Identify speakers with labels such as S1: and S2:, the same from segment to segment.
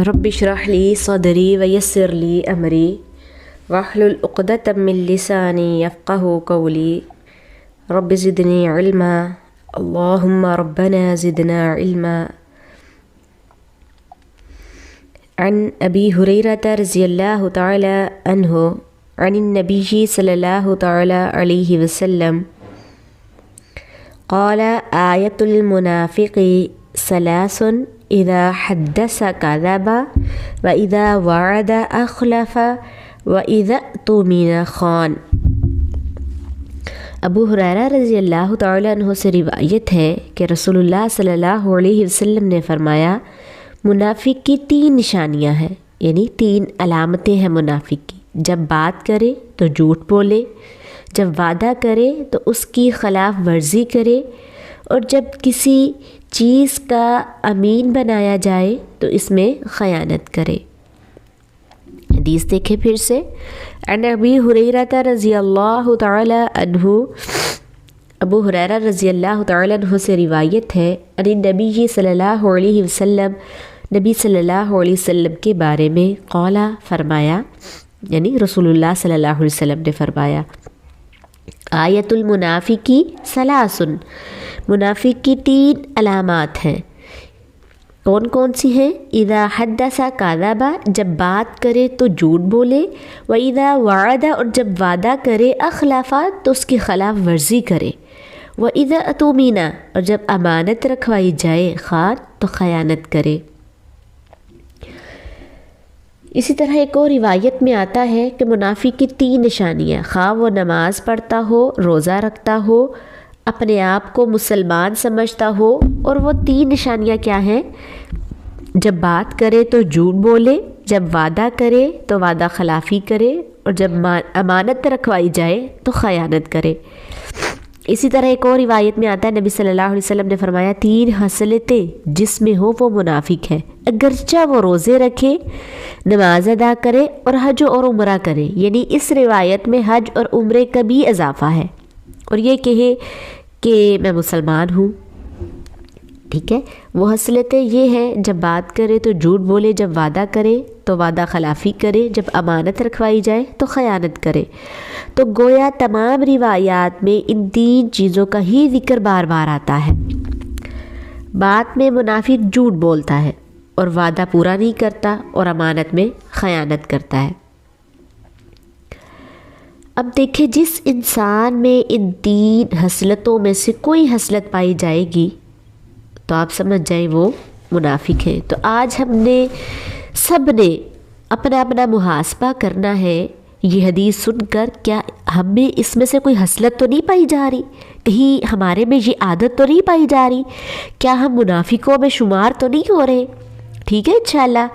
S1: رب اشرح لی صدری ویسر لی امری واحلل عقدۃ من لسانی یفقہوا قولی رب زدنی علما اللہم ربنا زدنا علما. عن ابی ہریرہ رضی اللہ تعالی عنہ عن النبی صلی اللہ تعالی علیہ وسلم قال آیۃ المنافق ثلاث اذا حدث کذب واذا وعد اخلف واذا اؤتمن خان. ابو ہریرہ رضی اللہ تعالیٰ عنہ سے روایت ہے کہ رسول اللہ صلی اللہ علیہ وسلم نے فرمایا منافق کی 3 نشانیاں ہیں، یعنی 3 علامتیں ہیں منافق کی. جب بات کرے تو جھوٹ بولے، جب وعدہ کرے تو اس کی خلاف ورزی کرے، اور جب کسی چیز کا امین بنایا جائے تو اس میں خیانت کرے. حدیث دیکھیں پھر سے. عن ابی ہریرہ رضی اللہ تعالی عنہ، ابو ہریرہ رضی اللہ تعالی عنہ سے روایت ہے عن نبی صلی اللہ علیہ وسلم، نبی صلی اللہ علیہ وسلم کے بارے میں قال فرمایا، یعنی رسول اللہ صلی اللہ علیہ وسلم نے فرمایا آیت المنافقی ثلاث، منافق کی 3 علامات ہیں. کون کون سی ہیں؟ اذا حدث کذب، جب بات کرے تو جھوٹ بولے، واذا وعد، اور جب وعدہ کرے، اخلف، تو اس کی خلاف ورزی کرے، واذا اؤتمن، اور جب امانت رکھوائی جائے، خان، تو خیانت کرے. اسی طرح ایک اور روایت میں آتا ہے کہ منافق کی 3 نشانیاں، خواہ وہ نماز پڑھتا ہو، روزہ رکھتا ہو، اپنے آپ کو مسلمان سمجھتا ہو، اور وہ 3 نشانیاں کیا ہیں؟ جب بات کرے تو جھوٹ بولے، جب وعدہ کرے تو وعدہ خلافی کرے، اور جب امانت رکھوائی جائے تو خیانت کرے. اسی طرح ایک اور روایت میں آتا ہے نبی صلی اللہ علیہ وسلم نے فرمایا 3 خصلتیں جس میں ہو وہ منافق ہے، اگرچہ وہ روزے رکھے، نماز ادا کرے اور حج اور عمرہ کرے. یعنی اس روایت میں حج اور عمرے کا بھی اضافہ ہے، اور یہ کہے کہ میں مسلمان ہوں. ٹھیک ہے، وہ خصلتیں یہ ہیں، جب بات کرے تو جھوٹ بولے، جب وعدہ کرے تو وعدہ خلافی کرے، جب امانت رکھوائی جائے تو خیانت کرے. تو گویا تمام روایات میں ان 3 چیزوں کا ہی ذکر بار بار آتا ہے. بات میں منافق جھوٹ بولتا ہے اور وعدہ پورا نہیں کرتا، اور امانت میں خیانت کرتا ہے. اب دیکھیں، جس انسان میں ان 3 خصلتوں میں سے کوئی خصلت پائی جائے گی تو آپ سمجھ جائیں وہ منافق ہے. تو آج ہم نے سب نے اپنا اپنا محاسبہ کرنا ہے یہ حدیث سن کر. کیا ہمیں اس میں سے کوئی خصلت تو نہیں پائی جا رہی؟ کہیں ہمارے میں یہ عادت تو نہیں پائی جا رہی؟ کیا ہم منافقوں میں شمار تو نہیں ہو رہے؟ ٹھیک ہے، انشاءاللہ.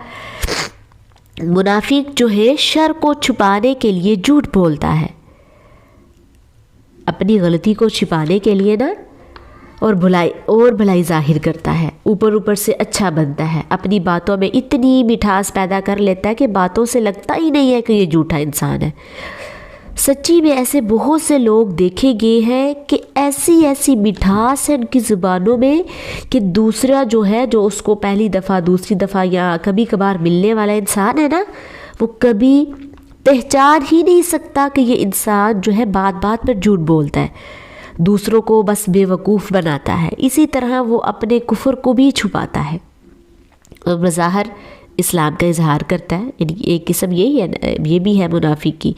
S1: منافق جو ہے شر کو چھپانے کے لیے جھوٹ بولتا ہے، اپنی غلطی کو چھپانے کے لیے نا، اور بھلائی ظاہر کرتا ہے، اوپر سے اچھا بنتا ہے، اپنی باتوں میں اتنی مٹھاس پیدا کر لیتا ہے کہ باتوں سے لگتا ہی نہیں ہے کہ یہ جھوٹا انسان ہے. سچی میں ایسے بہت سے لوگ دیکھے گئے ہیں کہ ایسی مٹھاس ہے ان کی زبانوں میں کہ دوسرا جو ہے، جو اس کو پہلی دفعہ، دوسری دفعہ یا کبھی کبھار ملنے والا انسان ہے نا، وہ کبھی پہچان ہی نہیں سکتا کہ یہ انسان جو ہے بات بات پر جھوٹ بولتا ہے، دوسروں کو بس بے وقوف بناتا ہے. اسی طرح وہ اپنے کفر کو بھی چھپاتا ہے اور بظاہر اسلام کا اظہار کرتا ہے. یعنی ایک قسم یہی ہے، یہ بھی ہے منافق کی.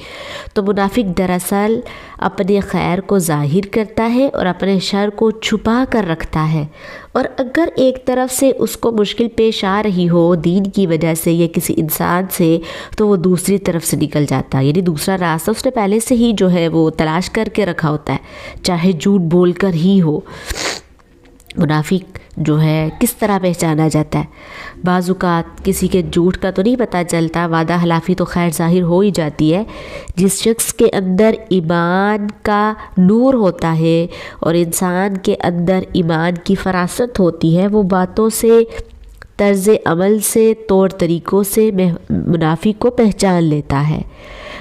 S1: تو منافق دراصل اپنے خیر کو ظاہر کرتا ہے اور اپنے شر کو چھپا کر رکھتا ہے. اور اگر ایک طرف سے اس کو مشکل پیش آ رہی ہو دین کی وجہ سے یا کسی انسان سے، تو وہ دوسری طرف سے نکل جاتا ہے. یعنی دوسرا راستہ اس نے پہلے سے ہی جو ہے وہ تلاش کر کے رکھا ہوتا ہے، چاہے جھوٹ بول کر ہی ہو. منافق جو ہے کس طرح پہچانا جاتا ہے؟ بعض اوقات کسی کے جھوٹ کا تو نہیں پتہ چلتا، وعدہ خلافی تو خیر ظاہر ہو ہی جاتی ہے. جس شخص کے اندر ایمان کا نور ہوتا ہے اور انسان کے اندر ایمان کی فراست ہوتی ہے، وہ باتوں سے، طرز عمل سے، طور طریقوں سے منافق کو پہچان لیتا ہے.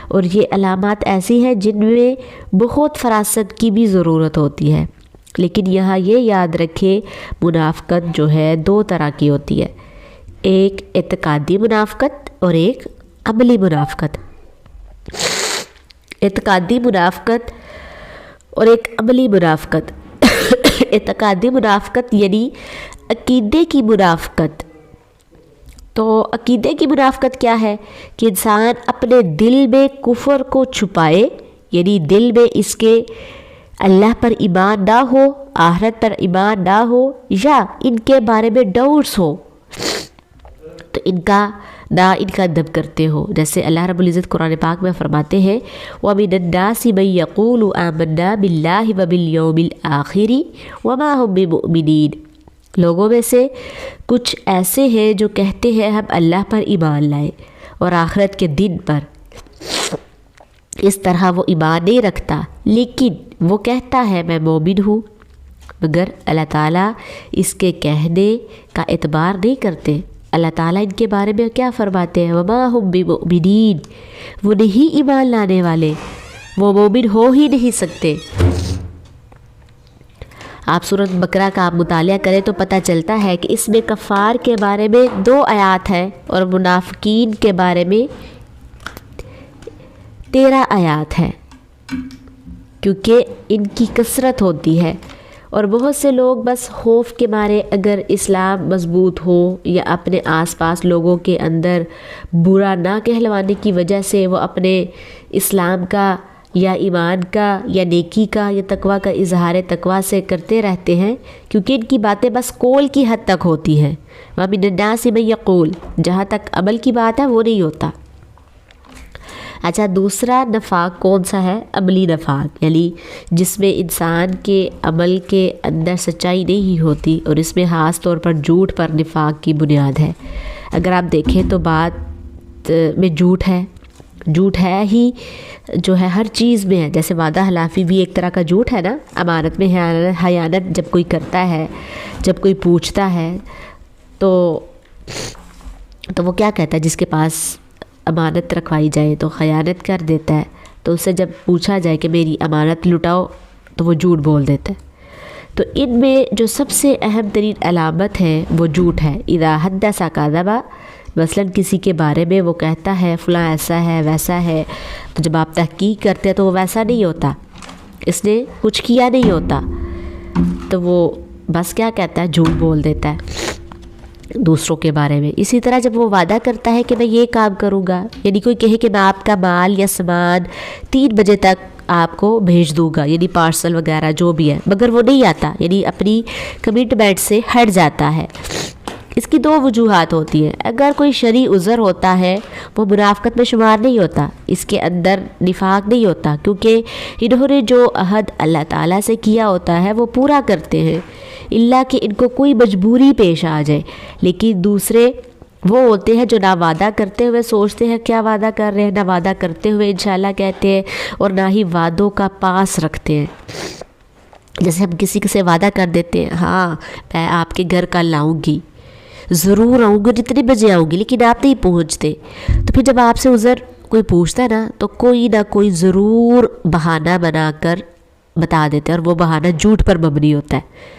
S1: اور یہ علامات ایسی ہیں جن میں بہت فراست کی بھی ضرورت ہوتی ہے. لیکن یہاں یہ یاد رکھے منافقت جو ہے 2 طرح کی ہوتی ہے. ایک اعتقادی منافقت اور ایک عملی منافقت. اعتقادی منافقت اور ایک عملی منافقت. اعتقادی منافقت یعنی عقیدے کی منافقت. تو عقیدے کی منافقت کیا ہے کہ انسان اپنے دل میں کفر کو چھپائے، یعنی دل میں اس کے اللہ پر ایمان نہ ہو، آخرت پر ایمان نہ ہو، یا ان کے بارے میں ڈاؤٹس ہو تو ان کا دب کرتے ہو. جیسے اللہ رب العزت قرآن پاک میں فرماتے ہیں وَمِنَ النَّاسِ مَن يَقُولُ آمَنَّا بِاللَّهِ وَبِالْيَوْمِ الْآخِرِ وَمَا هُم بِمُؤْمِنِينَ. لوگوں میں سے کچھ ایسے ہیں جو کہتے ہیں ہم اللہ پر ایمان لائے اور آخرت کے دن پر. اس طرح وہ ایمان نہیں رکھتا لیکن وہ کہتا ہے میں مومن ہوں، مگر اللہ تعالیٰ اس کے کہنے کا اعتبار نہیں کرتے. اللہ تعالیٰ ان کے بارے میں کیا فرماتے ہیں وَمَا هُم بِمُؤْمِنِينَ، وہ نہیں ایمان لانے والے، وہ مومن ہو ہی نہیں سکتے. آپ سورۃ بقرہ کا آپ مطالعہ کریں تو پتہ چلتا ہے کہ اس میں کفار کے بارے میں 2 آیات ہیں اور منافقین کے بارے میں 13 آیات ہیں، کیونکہ ان کی کثرت ہوتی ہے. اور بہت سے لوگ بس خوف کے مارے اگر اسلام مضبوط ہو یا اپنے آس پاس لوگوں کے اندر برا نہ کہلوانے کی وجہ سے وہ اپنے اسلام کا یا ایمان کا یا نیکی کا یا تقویٰ کا اظہار تقویٰ سے کرتے رہتے ہیں، کیونکہ ان کی باتیں بس قول کی حد تک ہوتی ہیں. وَمِنَ النَّاسِ مَن يَقُولُ، جہاں تک عمل کی بات ہے وہ نہیں ہوتا. اچھا، دوسرا نفاق کون سا ہے؟ عملی نفاق، یعنی جس میں انسان کے عمل کے اندر سچائی نہیں ہوتی اور اس میں خاص طور پر جھوٹ پر نفاق کی بنیاد ہے. اگر آپ دیکھیں تو بات میں جھوٹ ہے ہی جو ہے ہر چیز میں ہے. جیسے وعدہ خلافی بھی ایک طرح کا جھوٹ ہے نا، امانت میں خیانت جب کوئی کرتا ہے، جب کوئی پوچھتا ہے تو وہ کیا کہتا ہے، جس کے پاس امانت رکھوائی جائے تو خیانت کر دیتا ہے، تو اس سے جب پوچھا جائے کہ میری امانت لٹاؤ تو وہ جھوٹ بول دیتا ہے. تو ان میں جو سب سے اہم ترین علامت ہے وہ جھوٹ ہے. اذا حدث کذب، مثلاً کسی کے بارے میں وہ کہتا ہے فلاں ایسا ہے ویسا ہے، تو جب آپ تحقیق کرتے ہیں تو وہ ویسا نہیں ہوتا، اس نے کچھ کیا نہیں ہوتا، تو وہ بس کیا کہتا ہے، جھوٹ بول دیتا ہے دوسروں کے بارے میں. اسی طرح جب وہ وعدہ کرتا ہے کہ میں یہ کام کروں گا، یعنی کوئی کہے کہ میں آپ کا مال یا سامان 3 بجے تک آپ کو بھیج دوں گا، یعنی پارسل وغیرہ جو بھی ہے، مگر وہ نہیں آتا، یعنی اپنی کمٹمنٹ سے ہٹ جاتا ہے. اس کی 2 وجوہات ہوتی ہیں. اگر کوئی شرعی عذر ہوتا ہے وہ منافقت میں شمار نہیں ہوتا، اس کے اندر نفاق نہیں ہوتا، کیونکہ انہوں نے جو عہد اللہ تعالیٰ سے کیا ہوتا ہے وہ پورا کرتے ہیں، اللہ کہ ان کو کوئی مجبوری پیش آ جائے. لیکن دوسرے وہ ہوتے ہیں جو نہ وعدہ کرتے ہوئے سوچتے ہیں کیا وعدہ کر رہے ہیں، نہ وعدہ کرتے ہوئے انشاءاللہ کہتے ہیں، اور نہ ہی وعدوں کا پاس رکھتے ہیں. جیسے ہم کسی سے وعدہ کر دیتے ہیں، ہاں میں آپ کے گھر کل آؤں گی، ضرور آؤں گی، جتنے بجے آؤں گی، لیکن آپ نہیں پہنچتے. تو پھر جب آپ سے عذر کوئی پوچھتا ہے نا تو کوئی نہ کوئی ضرور بہانہ بنا کر بتا دیتے ہیں، اور وہ بہانہ جھوٹ پر مبنی ہوتا ہے.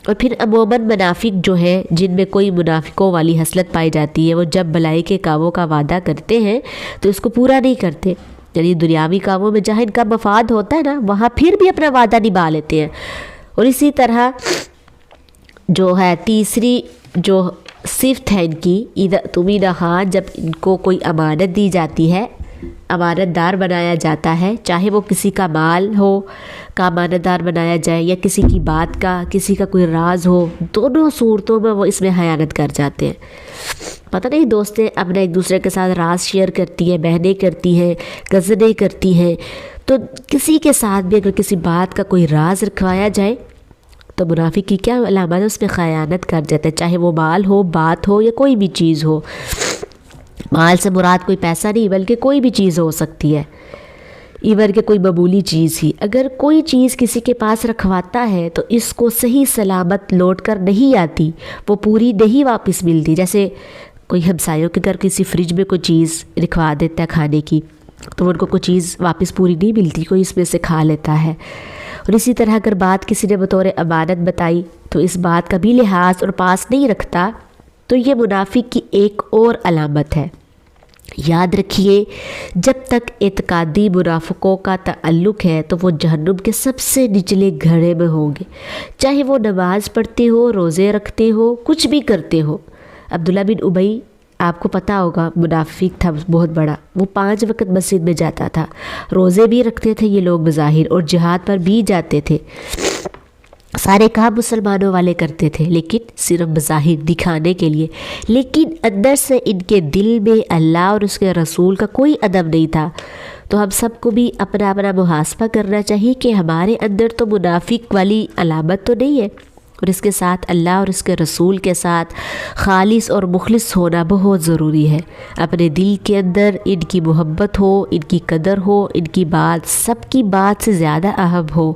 S1: اور پھر عموماً منافق جو ہے، جن میں کوئی منافقوں والی خصلت پائی جاتی ہے، وہ جب بھلائی کے کاموں کا وعدہ کرتے ہیں تو اس کو پورا نہیں کرتے. یعنی دنیاوی کاموں میں جہاں ان کا مفاد ہوتا ہے نا وہاں پھر بھی اپنا وعدہ نبھا لیتے ہیں. اور اسی طرح جو ہے تیسری جو صفت ہے ان کی، اؤتمن خان، جب ان کو کوئی امانت دی جاتی ہے، امانت دار بنایا جاتا ہے، چاہے وہ کسی کا مال ہو کا امانت دار بنایا جائے یا کسی کی بات کا، کسی کا کوئی راز ہو، دونوں صورتوں میں وہ اس میں خیانت کر جاتے ہیں. پتہ نہیں دوستیں اپنے ایک دوسرے کے ساتھ راز شیئر کرتی ہیں، بہنیں کرتی ہیں، کزنیں کرتی ہیں، تو کسی کے ساتھ بھی اگر کسی بات کا کوئی راز رکھوایا جائے تو منافق کی کیا علامت ہے، اس میں خیانت کر جاتا ہے، چاہے وہ مال ہو، بات ہو یا کوئی بھی چیز ہو. مال سے مراد کوئی پیسہ نہیں بلکہ کوئی بھی چیز ہو سکتی ہے، ایور کہ کوئی معمولی چیز ہی. اگر کوئی چیز کسی کے پاس رکھواتا ہے تو اس کو صحیح سلامت لوٹ کر نہیں آتی، وہ پوری نہیں واپس ملتی. جیسے کوئی ہمسایوں کے گھر کسی فریج میں کوئی چیز رکھوا دیتا ہے کھانے کی، تو ان کو کوئی چیز واپس پوری نہیں ملتی، کوئی اس میں سے کھا لیتا ہے. اور اسی طرح اگر بات کسی نے بطور امانت بتائی تو اس بات کا بھی لحاظ اور پاس نہیں رکھتا تو یہ منافق کی ایک اور علامت ہے۔ یاد رکھیے، جب تک اعتقادی منافقوں کا تعلق ہے تو وہ جہنم کے سب سے نچلے گھڑے میں ہوں گے، چاہے وہ نماز پڑھتے ہو، روزے رکھتے ہو، کچھ بھی کرتے ہو۔ عبداللہ بن ابی، آپ کو پتہ ہوگا، منافق تھا بہت بڑا، وہ 5 وقت مسجد میں جاتا تھا، روزے بھی رکھتے تھے یہ لوگ بظاہر، اور جہاد پر بھی جاتے تھے، سارے کام مسلمانوں والے کرتے تھے، لیکن صرف بظاہر دکھانے کے لیے، لیکن اندر سے ان کے دل میں اللہ اور اس کے رسول کا کوئی ادب نہیں تھا۔ تو ہم سب کو بھی اپنا اپنا محاسبہ کرنا چاہیے کہ ہمارے اندر تو منافق والی علامت تو نہیں ہے، اور اس کے ساتھ اللہ اور اس کے رسول کے ساتھ خالص اور مخلص ہونا بہت ضروری ہے۔ اپنے دل کے اندر ان کی محبت ہو، ان کی قدر ہو، ان کی بات سب کی بات سے زیادہ اہم ہو۔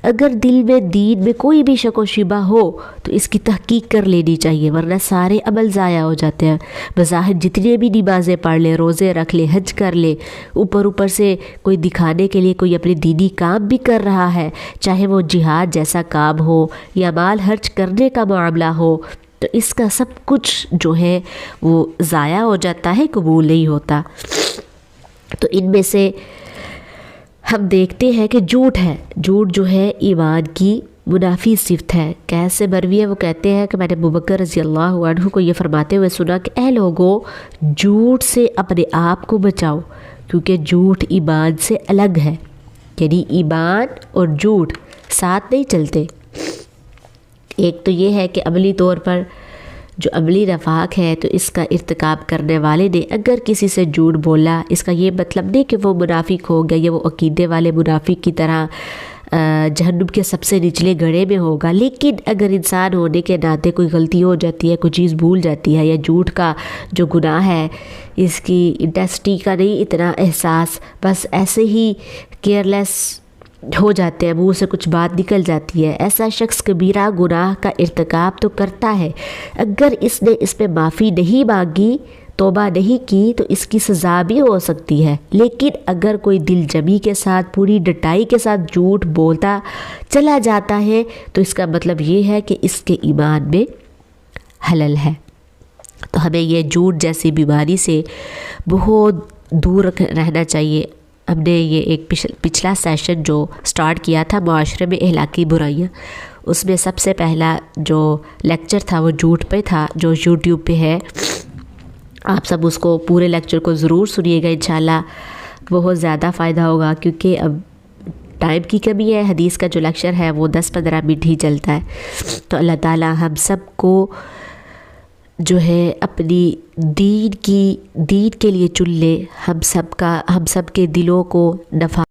S1: اگر دل میں دین میں کوئی بھی شک و شبہ ہو تو اس کی تحقیق کر لینی چاہیے، ورنہ سارے عمل ضائع ہو جاتے ہیں۔ بظاہر جتنے بھی نمازیں پڑھ لے، روزے رکھ لے، حج کر لے، اوپر سے کوئی دکھانے کے لیے کوئی اپنے دینی کام بھی کر رہا ہے، چاہے وہ جہاد جیسا کام ہو یا مال خرچ کرنے کا معاملہ ہو، تو اس کا سب کچھ جو ہے وہ ضائع ہو جاتا ہے، قبول نہیں ہوتا۔ تو ان میں سے ہم دیکھتے ہیں کہ جھوٹ ہے، جھوٹ جو ہے ایمان کی منافی صفت ہے۔ کیسے مروی ہے، وہ کہتے ہیں کہ میں نے ابوبکر رضی اللہ عنہ کو یہ فرماتے ہوئے سنا کہ اے لوگو، جھوٹ سے اپنے آپ کو بچاؤ، کیونکہ جھوٹ ایمان سے الگ ہے، یعنی ایمان اور جھوٹ ساتھ نہیں چلتے۔ ایک تو یہ ہے کہ عملی طور پر جو عملی نفاق ہے، تو اس کا ارتکاب کرنے والے نے اگر کسی سے جھوٹ بولا، اس کا یہ مطلب نہیں کہ وہ منافق ہو گیا یا وہ عقیدے والے منافق کی طرح جہنم کے سب سے نچلے گڑھے میں ہوگا، لیکن اگر انسان ہونے کے ناطے کوئی غلطی ہو جاتی ہے، کوئی چیز بھول جاتی ہے، یا جھوٹ کا جو گناہ ہے اس کی انٹینسٹی کا نہیں اتنا احساس، بس ایسے ہی کیئرلیس ہو جاتے ہیں، منہ سے کچھ بات نکل جاتی ہے، ایسا شخص کبیرہ گناہ کا ارتکاب تو کرتا ہے۔ اگر اس نے اس پہ معافی نہیں مانگی، توبہ نہیں کی، تو اس کی سزا بھی ہو سکتی ہے۔ لیکن اگر کوئی دل جمی کے ساتھ، پوری ڈٹائی کے ساتھ جھوٹ بولتا چلا جاتا ہے، تو اس کا مطلب یہ ہے کہ اس کے ایمان میں خلل ہے۔ تو ہمیں یہ جھوٹ جیسی بیماری سے بہت دور رہنا چاہیے۔ ہم نے یہ ایک پچھلا سیشن جو سٹارٹ کیا تھا معاشرے میں اخلاقی برائیاں، اس میں سب سے پہلا جو لیکچر تھا وہ جھوٹ پہ تھا، جو یوٹیوب پہ ہے۔ آپ سب اس کو پورے لیکچر کو ضرور سنیے گا، انشاءاللہ بہت زیادہ فائدہ ہوگا، کیونکہ اب ٹائم کی کمی ہے، حدیث کا جو لیکچر ہے وہ 10-15 منٹ ہی چلتا ہے۔ تو اللہ تعالی ہم سب کو جو ہے اپنی دین کے لیے چن لے، ہم سب کے دلوں کو نفع